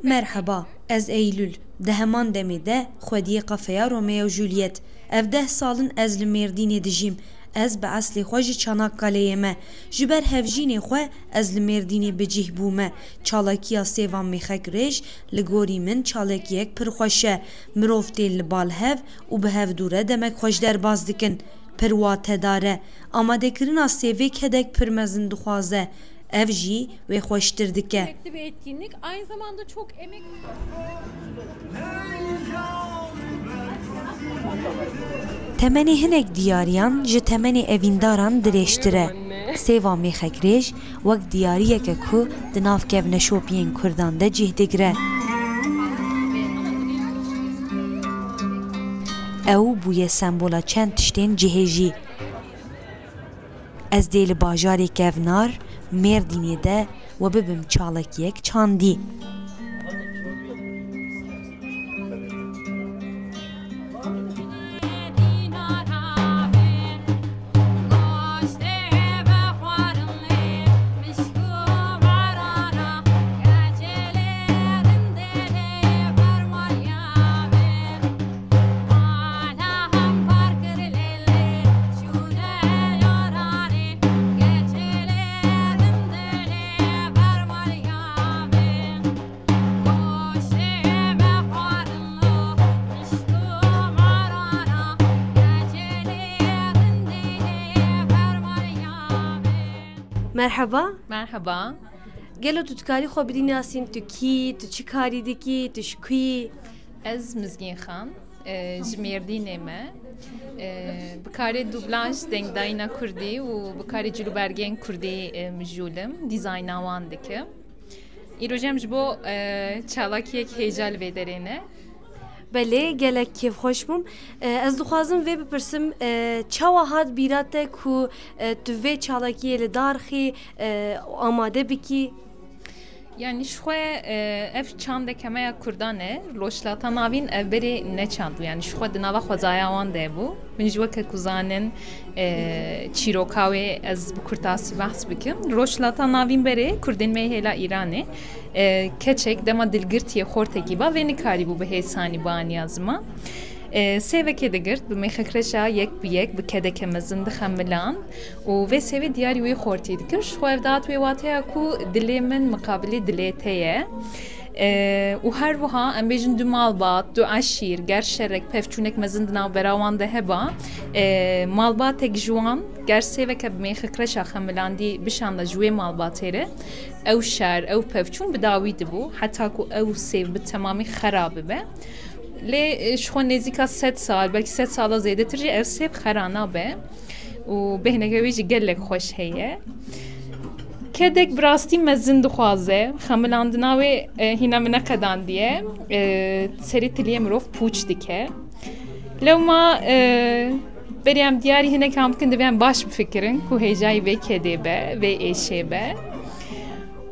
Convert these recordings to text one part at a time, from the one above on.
Merhaba, ez Eylül. Deheman demede xwediye kafeya Romeo Juliet. Ev 10 salin ez li Mêrdînê dijîm. Ez bi eslê xwe ji Çanakkale'ye me. Ji ber hevjînê xwe ez li Mêrdînê bicih bûme. Çalakiya sêvan mêxek rêj li gorî min çalekiyek pir xweş e. Mirov tê li bal hev û bi hevdûre demek xweş derbas dikin. Pir wa tedare. Amadekirina sêvê kedek pir mezin dixwaze. Ev jî wê xweştir dike. Bir etkinlik, aynı zamanda çok emek... Temenê hinek diyariyan ji temenê evîndaran dirêjtir e. Sêva mêxekrêj wek diyariyeke ku di nav kevneşopiyên Kurdan de cih digire. Ew bûye sembola çend tiştên cihêjî. Ez dê li bajarê kevnar Mêrdînê de we bibim çalekiyek çandî. Merhaba. Merhaba. Gelo tu tukari xwe bidî nasîn tu kî, tu çi karî dikî, tu ji ku yî? Ez Mizgîn Xan, ji Mêrdînê me. Bikarê dublaj dengdayîna Kurdî û bikarê cilûbergên Kurdî mijûlim, dîzayna wan dikim. Îroj em ji bo çalakiyek hêja li vê derê ne. Belê gelek kêfxweş bûm. Ez dixwazim vê bipirsim çawa hat bîra te ku tu vê çalakiyê li darxî amade bikî? Yani şuhe ev çandek hemeya Kurdan e, loşlata navin ev beri ne çandu yani şuhe dinava xwazaya wan de bu. Min ji weke kuzanin çîrokawê ez bu kurtasî behs bikim. Loşlata navin beri Kurdên me hêla Îranê keçek dema dilgirtiye xortekî ba vê nikarî bû bi hêsanî baniya zima. Sêvekê digirt bi mêxekreşa yek bi yek bi kedeke mezin dixemilan û vê sêvê diyarî wê xortî dikir ji xwe ev dat wê wateya ku dilê min muqabilê dilê te ye û her wiha em bêjin du malbat, du eşîr, gerşerek pevçûnek mezin di nav bera wan de heba malbatek ji wan ger sêveke bi mêxekreşa xemilandî bişanda ji wê malbatê re ew şer, ew pevçûn bi dawî dibû heta ku ew sêv bi temamî xerab bibe. Lê ji xwe nêzîka 100 sal belkî 100 sala zêdetir jî ev sêv xera nabe û bêhneke wê jî gelek xweş heye. Kedek bi rastî mezin dixwaze, xemilandina wê hîna min neqedandiye, serî tiliyê mirov pûç dike. Lewma berî em diyarî hinek ham bikin divê em baş bifikirin ku hêjayî vê kedê be, vê êşê be.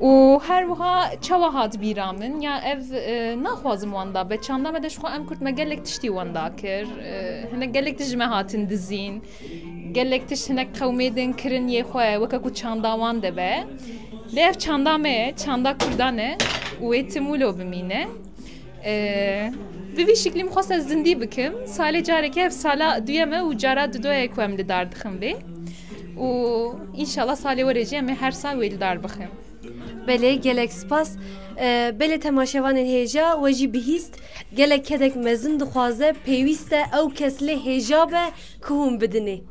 û her wiha çawa hat bîra min ya ev naxwazim wan da be çanda me de ji xwe em Kurd me gelek tiştî wan da kir hinek gelek tişt ji me hatin dizîn gelek tişt hinek qewmê din kirin yê xwe weke ku çanda wan de be lê ev çanda me ye çanda Kurdan e û wê timûlo bimîne bi vî şiklî min xwast ez zindî bikim salê carekê ev sala duyem e û cara dudoye ku em li dar dixin vê û înşallah salê werê jî em ê her sal wê li dar bixin. Belê gelek spas. Belê temaşevanên hêja we jî bihîst gelek kedek mezin dixwaze pêwîst e ew kes lê hêja be ku hûn bidinê.